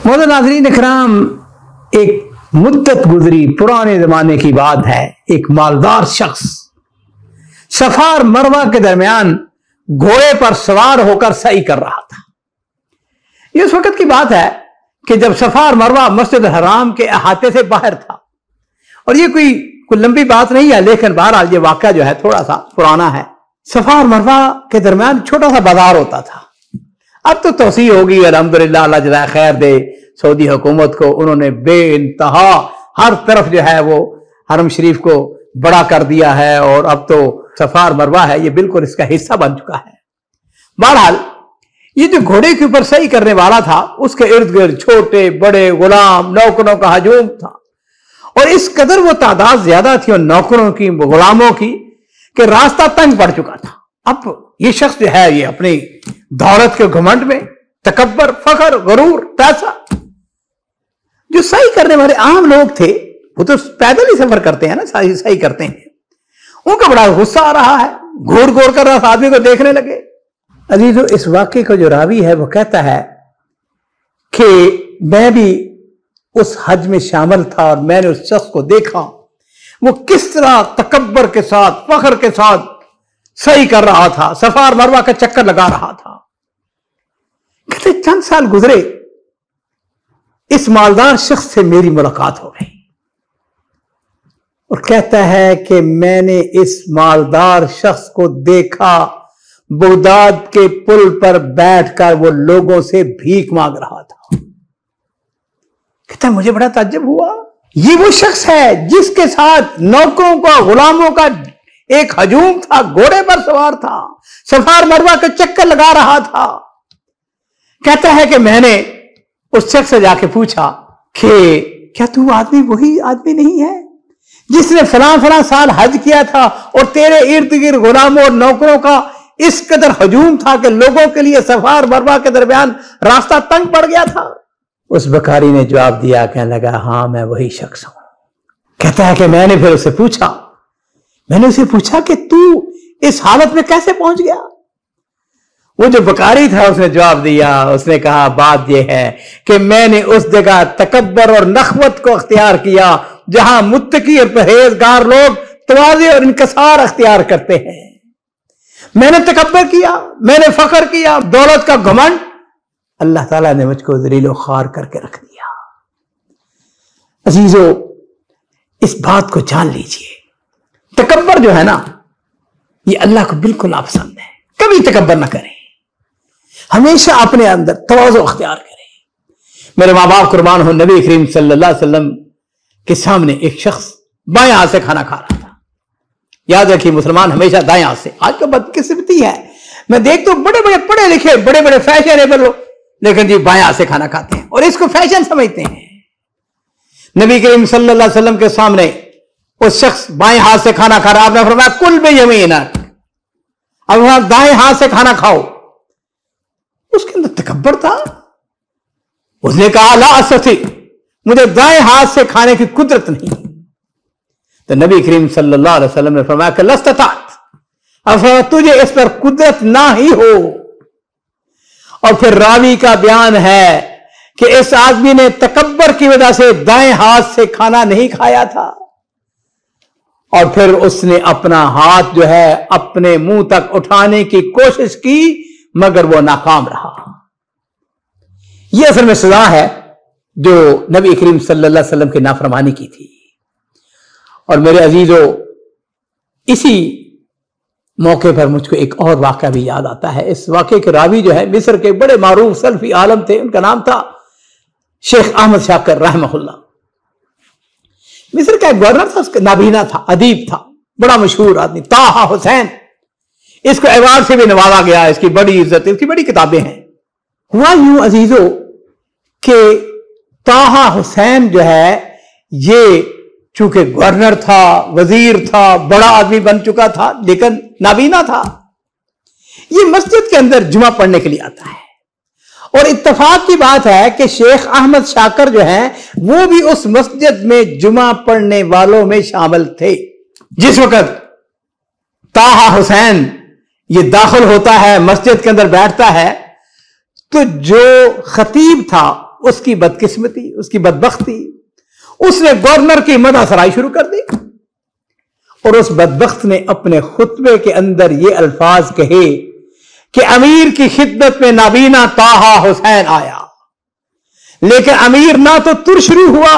मोहतरम नाज़रीन इकराम, एक मुद्दत गुजरी, पुराने जमाने की बात है। एक मालदार शख्स सफा और मरवा के दरमियान घोड़े पर सवार होकर सई कर रहा था। ये उस वक्त की बात है कि जब सफा और मरवा मस्जिद हराम के अहाते से बाहर था। और ये कोई लंबी बात नहीं है, लेकिन बहरहाल ये वाक़या जो है थोड़ा सा पुराना है। सफा और मरवा के दरमियान छोटा सा बाजार होता था। अब तो तोसी होगी, अल्हम्दुलिल्लाह, अल्लाह जज़ाए खैर दे सऊदी हुकूमत को। उन्होंने बेइंतहा हर तरफ जो है वो हरम शरीफ को बड़ा कर दिया है और अब तो सफा और मरवा है ये बिल्कुल इसका हिस्सा बन चुका है। बहरहाल ये जो घोड़े के ऊपर सही करने वाला था, उसके इर्द गिर्द छोटे बड़े गुलाम नौकरों का हजूम था। और इस कदर वो तादाद ज्यादा थी और नौकरों की, गुलामों की, कि रास्ता तंग पड़ चुका था। अब ये शख्स जो है ये अपनी दौलत के घमंड में तकब्बर, फखर, गरूर, पैसा, जो सही करने वाले आम लोग थे वो तो पैदल ही सफर करते हैं ना, सही करते हैं, उनका बड़ा गुस्सा आ रहा है। घूर घूर कर उस आदमी को देखने लगे। अजीजों, इस वाक़े का जो रावी है वो कहता है कि मैं भी उस हज में शामिल था और मैंने उस शख्स को देखा वो किस तरह तकब्बर के साथ, फखर के साथ सही कर रहा था, सफा और मरवा का चक्कर लगा रहा था। कहते चंद साल गुजरे, इस मालदार शख्स से मेरी मुलाकात हो गई और कहता है कि मैंने इस मालदार शख्स को देखा बगदाद के पुल पर बैठकर वो लोगों से भीख मांग रहा था। कहता है मुझे बड़ा ताज्जुब हुआ, ये वो शख्स है जिसके साथ नौकरों का, गुलामों का एक हजूम था, घोड़े पर सवार था, सफा और मरवा का चक्कर लगा रहा था। कहता है कि मैंने उस शख्स से जाके पूछा कि क्या तू आदमी वही आदमी नहीं है जिसने फलां फलां साल हज किया था और तेरे इर्द गिर्द गुलामों और नौकरों का इस कदर हजूम था कि लोगों के लिए सफा और मरवा के दरमियान रास्ता तंग पड़ गया था। उस बकारी ने जवाब दिया, कहने लगा हाँ मैं वही शख्स हूं। कहता है कि मैंने फिर उससे पूछा कि तू इस हालत में कैसे पहुंच गया। वो जो बकारी था उसने जवाब दिया, उसने कहा बात यह है कि मैंने उस जगह तकब्बर और नखवत को अख्तियार किया जहां मुत्तकी और परहेजगार लोग तवाज़े और इनकसार अख्तियार करते हैं। मैंने तकब्बर किया, मैंने फखर किया, दौलत का घमंड, अल्लाह ताला ने मुझको ज़लील और ख़ार करके रख दिया। अजीजों, इस बात को जान लीजिए, तकब्बर जो है ना ये अल्लाह को बिल्कुल नापसंद है। कभी तकब्बर ना करें, हमेशा अपने अंदर तवाज़ु अख्तियार करें। मेरे माँ बाप कुर्बान हो, नबी करीम सल्लल्लाहु अलैहि वसल्लम के सामने एक शख्स बाएं हाथ से खाना खा रहा था। याद रखिए, मुसलमान हमेशा दाएं हाथ से। आज तो बदकिस्मती है, मैं देखता हूं बड़े बड़े पढ़े लिखे, बड़े बड़े फैशनेबल लोग, लेकिन जी बाएं हाथ से खाना खाते हैं और इसको फैशन समझते हैं। नबी करीम सल्लल्लाहु अलैहि वसल्लम के सामने उस शख्स बाएं हाथ से खाना खा रहा, आपने फरमाया कुल बियमीनक, अब दाएं हाथ से खाना खाओ। उसके अंदर तकब्बर था। उसने कहा ला अस्ती, मुझे दाएं हाथ से खाने की कुदरत नहीं। तो नबी करीम सल्लल्लाहु अलैहि वसल्लम ने फरमाया कि लस्ततात, अब तुझे इस पर कुदरत ना ही हो। और फिर रावी का बयान है कि इस आदमी ने तकब्बर की वजह से दाएं हाथ से खाना नहीं खाया था और फिर उसने अपना हाथ जो है अपने मुंह तक उठाने की कोशिश की, मगर वो नाकाम रहा। यह असल में सजा है जो नबी करीम सल्लल्लाहु अलैहि वसल्लम की नाफरमानी की थी। और मेरे अजीजों, इसी मौके पर मुझको एक और वाक़या भी याद आता है। इस वाक़े के रावी जो है मिस्र के बड़े मारूफ सल्फी आलम थे, उनका नाम था शेख अहमद शाकिर रहमहुल्लाह। मिस्र का एक गवर्नर था, उसका नाबीना था, अदीब था, बड़ा मशहूर आदमी, ताहा हुसैन। इसको अवार्ड से भी नवाजा गया, इसकी बड़ी इज्जत, इसकी बड़ी किताबें हैं। हुआ यूं अजीजों कि ताहा हुसैन जो है ये चूंकि गवर्नर था, वजीर था, बड़ा आदमी बन चुका था, लेकिन नाबीना था। ये मस्जिद के अंदर जुमा पढ़ने के लिए आता है और इत्तेफाक की बात है कि शेख अहमद शाकिर जो है वो भी उस मस्जिद में जुमा पढ़ने वालों में शामिल थे। जिस वक्त ताहा हुसैन ये दाखिल होता है, मस्जिद के अंदर बैठता है, तो जो खतीब था उसकी बदकिस्मती, उसकी बदबख्ती, उसने गवर्नर की मदह सराई शुरू कर दी और उस बदबख्त ने अपने खुतबे के अंदर ये अल्फाज कहे कि अमीर की खिदमत में नाबीना ताहा हुसैन आया, लेकिन अमीर ना तो तुरशरू हुआ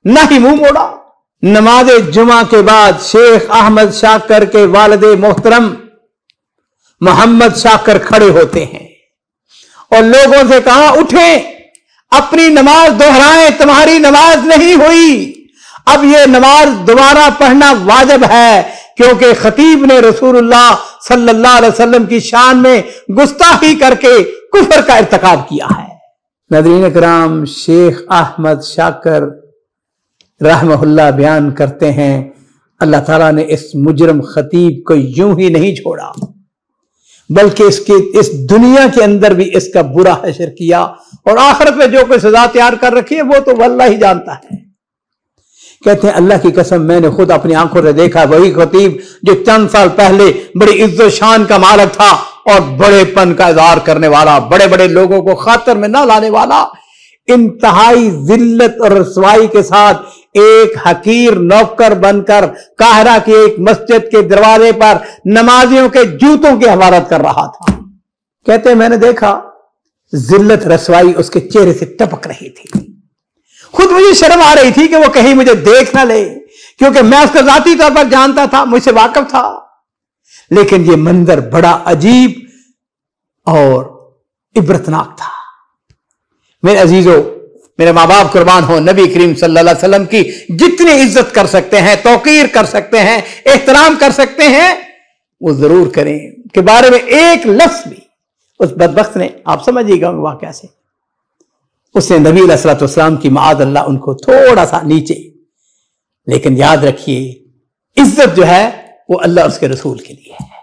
ना ही मुंह मोड़ा। नमाज जुमा के बाद शेख अहमद शाकर के वालिद मोहतरम मोहम्मद शाकर खड़े होते हैं और लोगों से कहा, उठें, अपनी नमाज दोहराएं, तुम्हारी नमाज नहीं हुई, अब यह नमाज दोबारा पढ़ना वाजिब है, क्योंकि खतीब ने रसूलुल्लाह सल्लल्लाहु अलैहि वसल्लम की शान में गुस्ताखी करके कुफर का इर्तिकाब किया है। नाज़रीन इकराम, शेख अहमद शाकर रहमहुल्लाह बयान करते हैं, अल्लाह ताला ने इस मुजरम खतीब को यूं ही नहीं छोड़ा, बल्कि इस दुनिया के अंदर भी इसका बुरा हशर किया और आखिरत में जो कोई सजा तैयार कर रखी है वो तो अल्लाह ही जानता है। कहते हैं, अल्लाह की कसम, मैंने खुद अपनी आंखों से देखा, वही खतीब जो चंद साल पहले बड़ी इज्जत शान का मालिक था और बड़ेपन का इज़हार करने वाला, बड़े बड़े लोगों को खातर में ना लाने वाला, इंतहाई जिल्लत और रसवाई के साथ एक हकीर नौकर बनकर काहिरा की एक मस्जिद के दरवाजे पर नमाजियों के जूतों की हवालत कर रहा था। कहते हैं, मैंने देखा जिल्लत रसवाई उसके चेहरे से टपक रही थी। खुद मुझे शर्म आ रही थी कि वो कहीं मुझे देख ना ले, क्योंकि मैं उसको जाती तौर पर जानता था, मुझसे वाकिफ था, लेकिन ये मंजर बड़ा अजीब और इबरतनाक था। मेरे अजीजों, मेरे माँ बाप कुर्बान हो, नबी करीम सल्लल्लाहु अलैहि वसल्लम की जितनी इज्जत कर सकते हैं, तौकीर कर सकते हैं, एहतराम कर सकते हैं, वो जरूर करें। के बारे में एक लफ्ज भी उस बदबख्त ने, आप समझिएगा वाकया से, उसने नबी अलैहिस्सलातु वस्सलाम की माअज़ अल्लाह उनको थोड़ा सा नीचे, लेकिन याद रखिए इज्जत जो है वो अल्लाह उसके रसूल के लिए है।